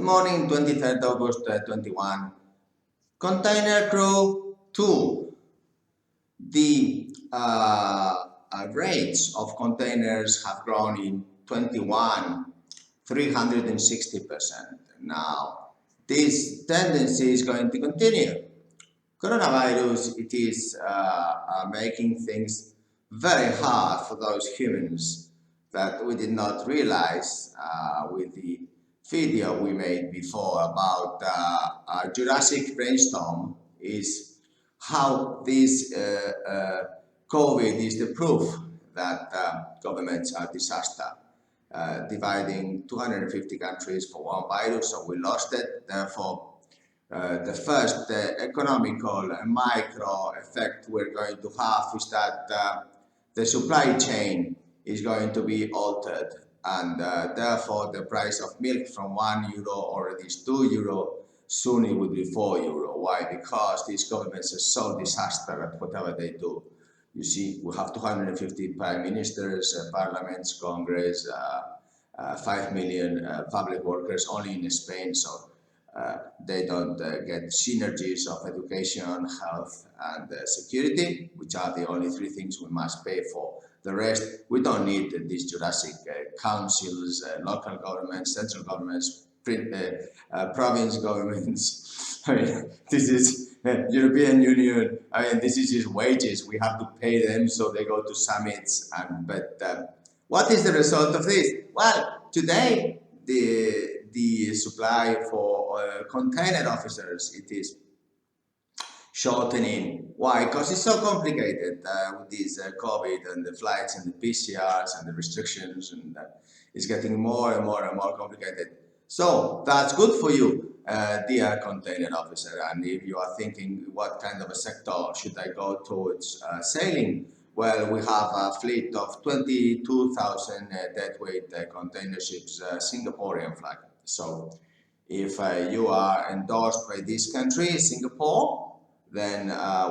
morning, 23rd August 21. Container crew 2. The rates of containers have grown in 21, 360%. Now, this tendency is going to continue. Coronavirus, it is making things very hard for those humans that we did not realize with the video we made before about Jurassic brainstorm is how this COVID is the proof that governments are disaster. Dividing 250 countries for one virus, so we lost it. Therefore, the first economical and micro effect we're going to have is that the supply chain is going to be altered, and therefore the price of milk from €1 or it is €2, soon it will be €4. Why? Because these governments are so disaster at whatever they do. You see, we have 250 prime ministers, parliaments, Congress, 5 million public workers only in Spain, so they don't get synergies of education, health, and security, which are the only three things we must pay for. The rest, we don't need these Jurassic councils, local governments, central governments, province governments. I mean, this is European Union. I mean, this is just wages. We have to pay them so they go to summits. But what is the result of this? Well, today the supply for container officers, it is shortening. Why? Because it's so complicated with this COVID and the flights and the PCRs and the restrictions, and it's getting more and more and more complicated. So that's good for you, dear container officer. And if you are thinking what kind of a sector should I go towards sailing, well, we have a fleet of 22,000 deadweight container ships, Singaporean flag. So if you are endorsed by this country, Singapore, then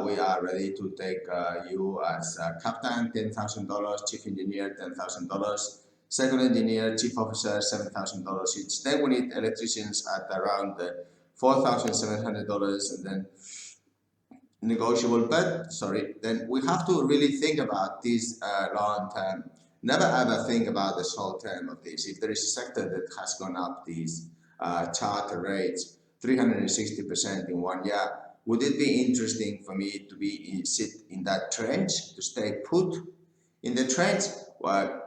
we are ready to take you as captain, $10,000, chief engineer, $10,000, second engineer, chief officer, $7,000 each. Then we need electricians at around $4,700, and then negotiable, but sorry, then we have to really think about this long term. Never ever think about the short term of this. If there is a sector that has gone up these charter rates 360% in 1 year, would it be interesting for me to sit in that trench, to stay put in the trench? Well,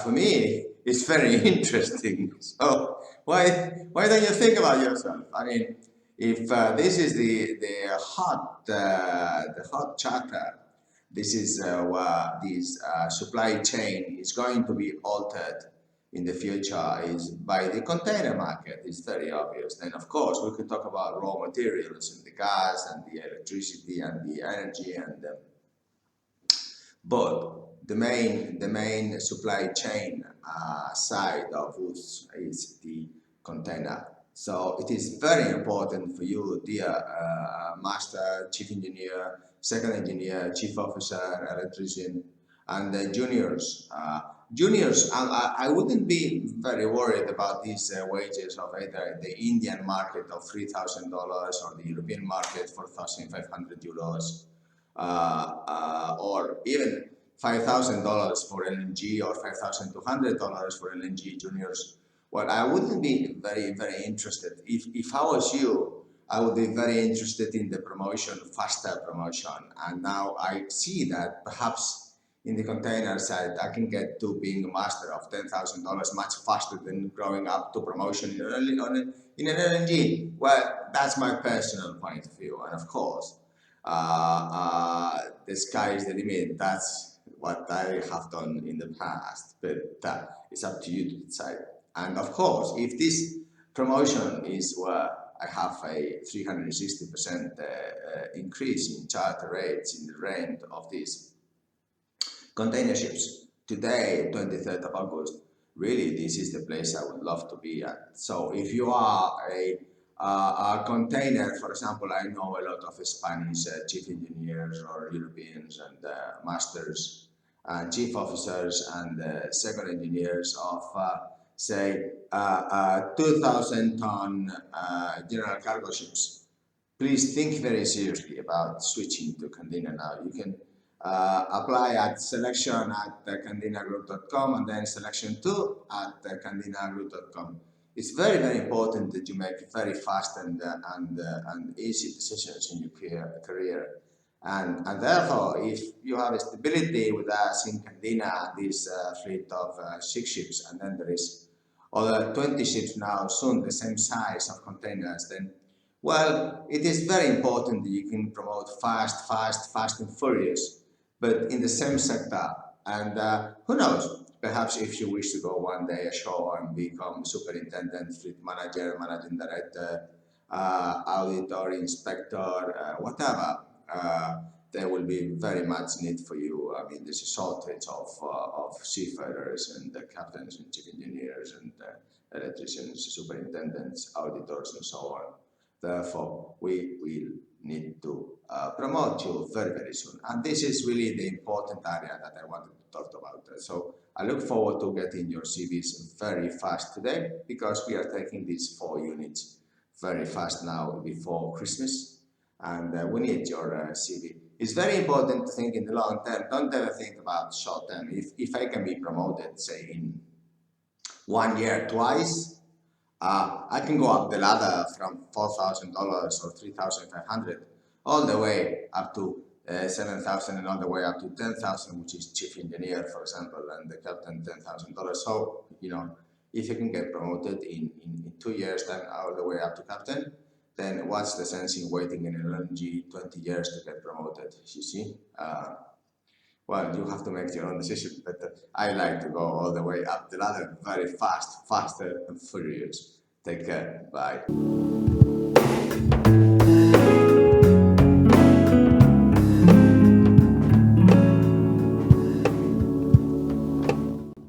for me, it's very interesting. So why don't you think about yourself? I mean, if this is the hot charter, this is where this supply chain is going to be altered in the future is by the container market. It's very obvious. Then of course we can talk about raw materials and the gas and the electricity and the energy and but the main supply chain side of goods is the container. So it is very important for you, dear master, chief engineer, second engineer, chief officer, electrician, and juniors. Juniors, I wouldn't be very worried about these wages of either the Indian market of $3,000 or the European market for €4,500, or even $5,000 for LNG or $5,200 for LNG juniors. Well, I wouldn't be very interested. If I was you, I would be very interested in the promotion, faster promotion. And now I see that perhaps in the container side, I can get to being a master of $10,000 much faster than growing up to promotion in an LNG. Well, that's my personal point of view. And of course, the sky is the limit. That's what I have done in the past, but it's up to you to decide. And of course, if this promotion is where I have a 360% increase in charter rates in the rent of these container ships today, 23rd of August, really this is the place I would love to be at. So if you are a container, for example, I know a lot of Spanish chief engineers or Europeans and masters and chief officers and second engineers of say 2,000-ton general cargo ships, please think very seriously about switching to Candina now. You can apply at selection at candinagroup.com and then selection 2 at candinagroup.com. It's very, very important that you make very fast and easy decisions in your career. And therefore, if you have a stability with us in Candina, this fleet of 6 ships, and then there is other 20 ships now, soon the same size of containers, then, well, it is very important that you can promote fast and furious, but in the same sector. And who knows, perhaps if you wish to go one day ashore and become superintendent, fleet manager, managing director, auditor, inspector, whatever, there will be very much need for you. I mean, there's a shortage of seafarers and captains and chief engineers and electricians, superintendents, auditors, and so on. Therefore, we will need to promote you very, very soon. And this is really the important area that I wanted to talk about. So I look forward to getting your CVs very fast today, because we are taking these 4 units very fast now before Christmas. And we need your CV. It's very important to think in the long term. Don't ever think about short term. If I can be promoted, say, in 1 year twice, I can go up the ladder from $4,000 or $3,500 all the way up to 7,000 and all the way up to 10,000, which is chief engineer, for example, and the captain $10,000. So, you know, if you can get promoted in 2 years, then all the way up to captain, then what's the sense in waiting in LNG 20 years to get promoted, you see? Well, you have to make your own decision, but I like to go all the way up the ladder very fast, faster and furious. Take care, bye.